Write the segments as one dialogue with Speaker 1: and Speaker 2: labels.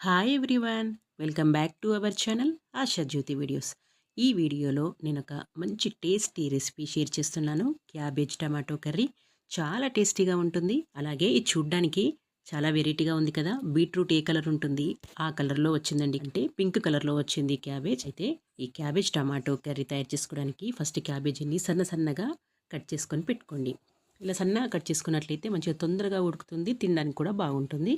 Speaker 1: Hi everyone, welcome back to our channel Asha Jyothi videos. ఈ వీడియోలో నేను ఒక మంచి టేస్టీ రెసిపీ షేర్ చేస్తున్నాను. క్యాబేజ్ టమాటో కర్రీ చాలా టేస్టీగా ఉంటుంది. అలాగే ఇది చూడ్డానికి చాలా వెరైటీగా ఉంది కదా. బీట్రూట్ ఏ కలర్ ఉంటుంది ఆ కలర్లో వచ్చిందండి, అంటే పింక్ కలర్లో వచ్చింది క్యాబేజ్. అయితే ఈ క్యాబేజ్ టమాటో కర్రీ తయారు చేసుకోవడానికి ఫస్ట్ క్యాబేజీని సన్న సన్నగా కట్ చేసుకొని పెట్టుకోండి. ఇలా సన్నగా కట్ చేసుకున్నట్లయితే మంచిగా తొందరగా ఉడుకుతుంది, తినడానికి కూడా బాగుంటుంది.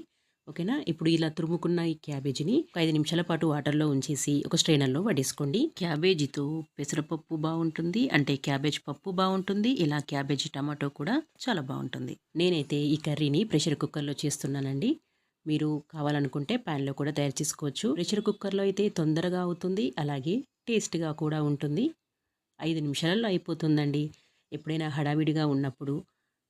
Speaker 1: ఓకేనా. ఇప్పుడు ఇలా తురుముకున్న ఈ క్యాబేజీని ఒక 5 నిమిషాల పాటు వాటర్లో ఉంచేసి ఒక స్ట్రైనర్లో వడేసుకోండి. క్యాబేజీతో పెసరపప్పు బాగుంటుంది, అంటే క్యాబేజ్ పప్పు బాగుంటుంది. ఇలా క్యాబేజీ టమాటో కూడా చాలా బాగుంటుంది. నేనైతే ఈ కర్రీని ప్రెషర్ కుక్కర్లో చేస్తున్నానండి. మీరు కావాలనుకుంటే ప్యాన్లో కూడా తయారు చేసుకోవచ్చు. ప్రెషర్ కుక్కర్లో అయితే తొందరగా అవుతుంది, అలాగే టేస్ట్గా కూడా ఉంటుంది. 5 నిమిషాలలో అయిపోతుందండి. ఎప్పుడైనా హడావిడిగా ఉన్నప్పుడు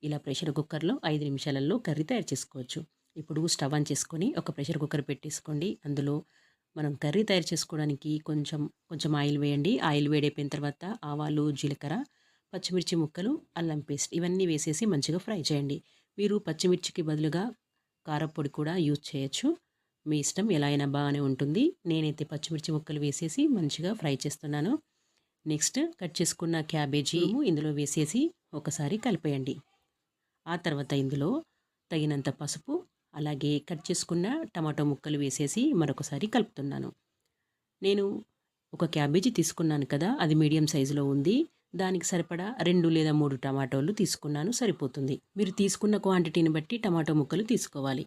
Speaker 1: ఇలా ప్రెషర్ కుక్కర్లో 5 నిమిషాలలో కర్రీ తయారు చేసుకోవచ్చు. ఇప్పుడు స్టవ్ ఆన్ చేసుకొని ఒక ప్రెషర్ కుక్కర్ పెట్టేసుకోండి. అందులో మనం కర్రీ తయారు చేసుకోవడానికి కొంచెం ఆయిల్ వేయండి. ఆయిల్ వేడైపోయిన తర్వాత ఆవాలు, జీలకర్ర, పచ్చిమిర్చి ముక్కలు, అల్లం పేస్ట్ ఇవన్నీ వేసేసి మంచిగా ఫ్రై చేయండి. మీరు పచ్చిమిర్చికి బదులుగా కారపొడి కూడా యూజ్ చేయొచ్చు. మీ ఇష్టం, ఎలా అయినా బాగానే ఉంటుంది. నేనైతే పచ్చిమిర్చి ముక్కలు వేసేసి మంచిగా ఫ్రై చేస్తున్నాను. నెక్స్ట్ కట్ చేసుకున్న క్యాబేజీ ఇందులో వేసేసి ఒకసారి కలిపేయండి. ఆ తర్వాత ఇందులో తగినంత పసుపు, అలాగే కట్ చేసుకున్న టమాటో ముక్కలు వేసేసి మరొకసారి కలుపుతున్నాను. నేను ఒక క్యాబేజీ తీసుకున్నాను కదా, అది మీడియం సైజులో ఉంది. దానికి సరిపడా 2 లేదా 3 టమాటోలు తీసుకున్నాను, సరిపోతుంది. మీరు తీసుకున్న క్వాంటిటీని బట్టి టమాటో ముక్కలు తీసుకోవాలి.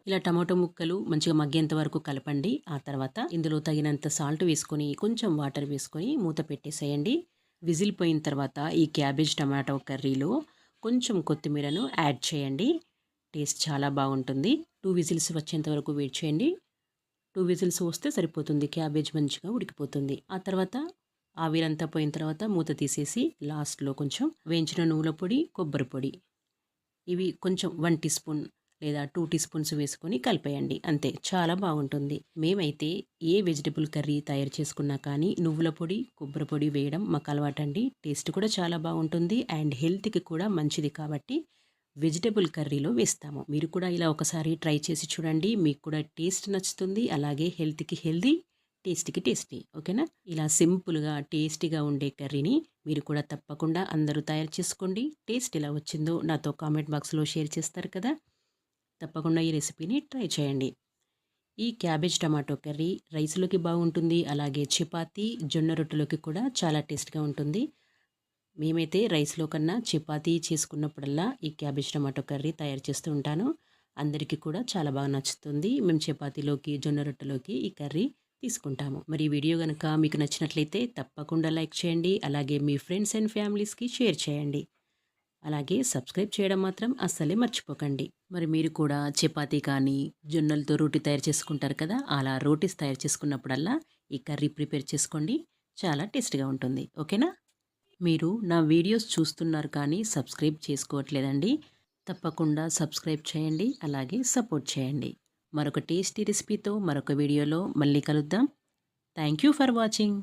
Speaker 1: ఇలా టమాటో ముక్కలు మంచిగా మగ్గేంత వరకు కలపండి. ఆ తర్వాత ఇందులో తగినంత సాల్ట్ వేసుకొని కొంచెం వాటర్ వేసుకొని మూత పెట్టేసేయండి. విజిల్ పోయిన తర్వాత ఈ క్యాబేజ్ టమాటో కర్రీలో కొంచెం కొత్తిమీరను యాడ్ చేయండి. టేస్ట్ చాలా బాగుంటుంది. 2 విజిల్స్ వచ్చేంత వరకు వెయిట్ చేయండి. 2 విజిల్స్ వస్తే సరిపోతుంది, క్యాబేజ్ మంచిగా ఉడికిపోతుంది. ఆ తర్వాత ఆవిరంతా పోయిన తర్వాత మూత తీసేసి లాస్ట్లో కొంచెం వేయించిన నువ్వుల పొడి, కొబ్బరి పొడి, ఇవి కొంచెం 1 టీ స్పూన్ లేదా 2 టీ స్పూన్స్ వేసుకొని కలిపేయండి. అంతే, చాలా బాగుంటుంది. మేమైతే ఏ వెజిటబుల్ కర్రీ తయారు చేసుకున్నా కానీ నువ్వుల పొడి, కొబ్బరి పొడి వేయడం మాకు అలవాటండి. టేస్ట్ కూడా చాలా బాగుంటుంది అండ్ హెల్త్కి కూడా మంచిది కాబట్టి వెజిటబుల్ కర్రీలో వేస్తాము. మీరు కూడా ఇలా ఒకసారి ట్రై చేసి చూడండి, మీకు కూడా టేస్ట్ నచ్చుతుంది. అలాగే హెల్త్కి హెల్దీ, టేస్ట్కి టేస్టీ. ఓకేనా. ఇలా సింపుల్గా టేస్టీగా ఉండే కర్రీని మీరు కూడా తప్పకుండా అందరూ తయారు చేసుకోండి. టేస్ట్ ఎలా వచ్చిందో నాతో కామెంట్ బాక్స్లో షేర్ చేస్తారు కదా. తప్పకుండా ఈ రెసిపీని ట్రై చేయండి. ఈ క్యాబేజ్ టమాటో కర్రీ రైస్లోకి బాగుంటుంది, అలాగే చపాతీ, జొన్న రొట్టెలోకి కూడా చాలా టేస్ట్గా ఉంటుంది. మేమైతే రైస్లో కన్నా చపాతీ చేసుకున్నప్పుడల్లా ఈ క్యాబేజ్ టమాటో కర్రీ తయారు చేస్తూ ఉంటాను. అందరికీ కూడా చాలా బాగా నచ్చుతుంది. మేము చపాతీలోకి, జొన్న రొట్టెలోకి ఈ కర్రీ తీసుకుంటాము. మరి ఈ వీడియో కనుక మీకు నచ్చినట్లయితే తప్పకుండా లైక్ చేయండి. అలాగే మీ ఫ్రెండ్స్ అండ్ ఫ్యామిలీస్కి షేర్ చేయండి. అలాగే సబ్స్క్రైబ్ చేయడం మాత్రం అస్సలే మర్చిపోకండి. మరి మీరు కూడా చపాతీ కానీ జొన్నలతో రోటీ తయారు చేసుకుంటారు కదా, అలా రోటీస్ తయారు చేసుకున్నప్పుడల్లా ఈ కర్రీ ప్రిపేర్ చేసుకోండి. చాలా టేస్ట్గా ఉంటుంది. ఓకేనా. మీరు నా వీడియోస్ చూస్తున్నారు కానీ సబ్స్క్రైబ్ చేసుకోవట్లేదండి. తప్పకుండా సబ్స్క్రైబ్ చేయండి, అలాగే సపోర్ట్ చేయండి. మరొక టేస్టీ రెసిపీతో మరొక వీడియోలో మళ్ళీ కలుద్దాం. Thank you for watching.